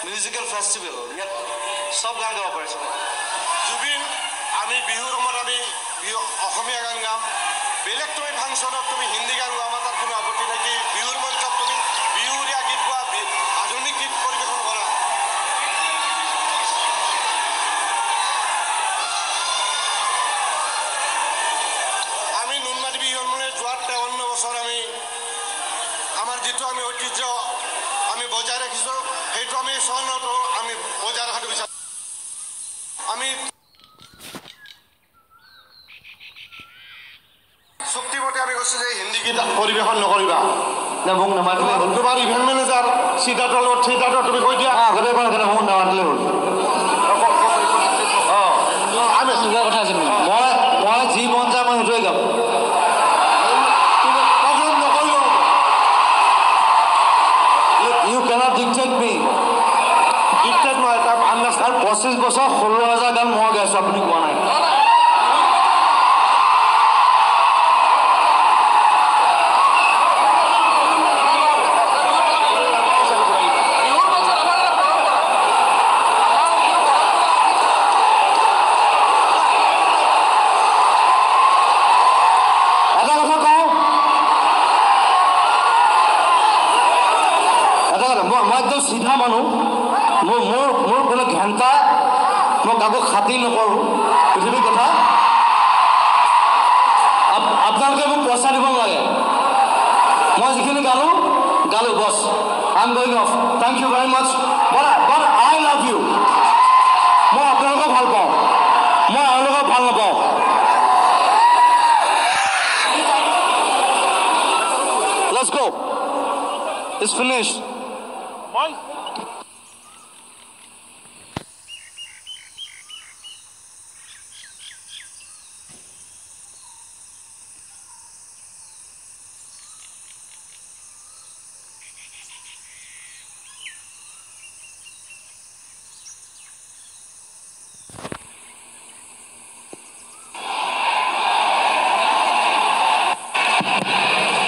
Musical festival ইয়াত সব গান গাব পাৰিছে জুবিন আমি বিহুৰ সময়ত আমি অসমীয়া গান গাম বেলেগ তুমি ফাংচনত তুমি হিন্দী গান গাম তাত কোনো আপত্তি নাই কি বিহুৰ মঞ্চত তুমি বিহুৰীয়া গীত গোৱা আধুনিক গীত পৰিৱেশন কৰা আমি নুনমাটি বিহুৰ মানে যোৱা 53 বছৰ আমি আমাৰ যিটো আমি ঐতিহ্য আমি বজাই ৰাখিছোঁ সেইটো আমি স্বৰ্ণটো আমি বজাই ৰখাটো বিচাৰোঁ আমি চুক্তিমতে আমি কৈছোঁ যে হিন্দী গীত পৰিৱেশন নকৰিবা মোক নামাতিলে হ'ল তোমাৰ ইভেণ্ট মেনেজাৰ সিদ্ধাৰ্থৰ লগত সিদ্ধাৰ্থ তুমি কৈ দিয়া আগতে মোক নামাতিলে হ'ল আমি নিজৰ কথা আছিল মই যি মন যায় মই সেইটোৱে গাম You cannot dictate me. Dictate নহয় এটা আন্দাজ 25 বছৰ 16,000 গান মই গাইছোঁ আপুনি কোৱা নাই মই একদম চিধা মানুহ মোৰ কোনো ঘেণ্টা মই কাকো খাতি নকৰোঁ পৃথিৱীৰ কথা আপোনালোকে মোক পইচা দিব নালাগে মই যিখিনি গালো বছ I am going off thank you very much but I love you মই আপোনালোকক ভাল পাওঁ মই এওঁলোকক ভাল নাপাওঁ Let's go. It's finished.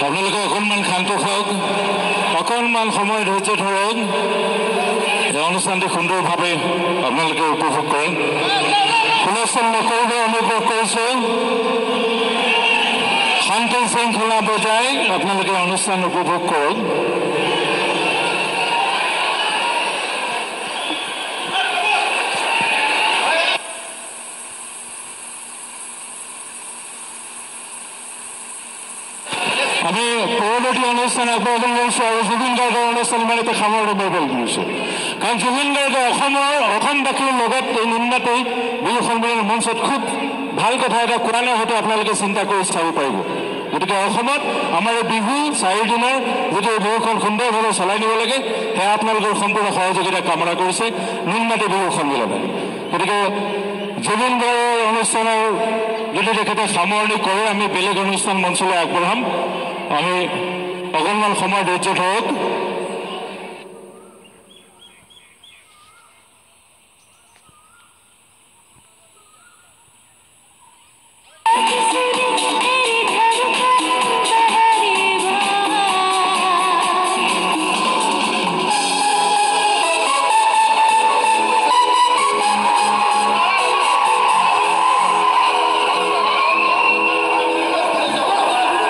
আপোনালোকে অকণমান শান্ত হওক অকণমান সময় ধৈৰ্য ধৰক এই অনুষ্ঠানটি সুন্দৰভাৱে আপোনালোকে উপভোগ কৰে হুলস্থুল নকৰিব অনুভৱ কৰিছোঁ শান্তি শৃংখলা বজাই আপোনালোকে অনুষ্ঠান উপভোগ কৰক আমি পৰৱৰ্তী অনুষ্ঠান আগবঢ়াব লৈছোঁ আৰু জুবিন গাৰ্গৰ অনুষ্ঠান ইমানতে সামৰণি মাৰিব লৈছোঁ কাৰণ জুবিন গাৰ্গে অসমবাসীৰ লগত এই নিম্নতে বিহু সন্মিলন মঞ্চত খুব ভাল কথা এটা কোৱা নাই হয়তো আপোনালোকে চিন্তা কৰি চাব পাৰিব গতিকে অসমত আমাৰ বিহু 4 দিনৰ যিটো বিহুখন সুন্দৰভাৱে চলাই নিব লাগে সেয়া আপোনালোকৰ সম্পূৰ্ণ সহযোগিতা কামনা কৰিছে নিম্নতে বিহু সন্মিলনে গতিকে জুবিন গাৰ্গৰ অনুষ্ঠানৰ যদি তেখেতে সামৰণি কৰে আমি বেলেগ অনুষ্ঠান মঞ্চলৈ আগবঢ়াম আমি অকণমান সময় ধৈৰ্য ধৰক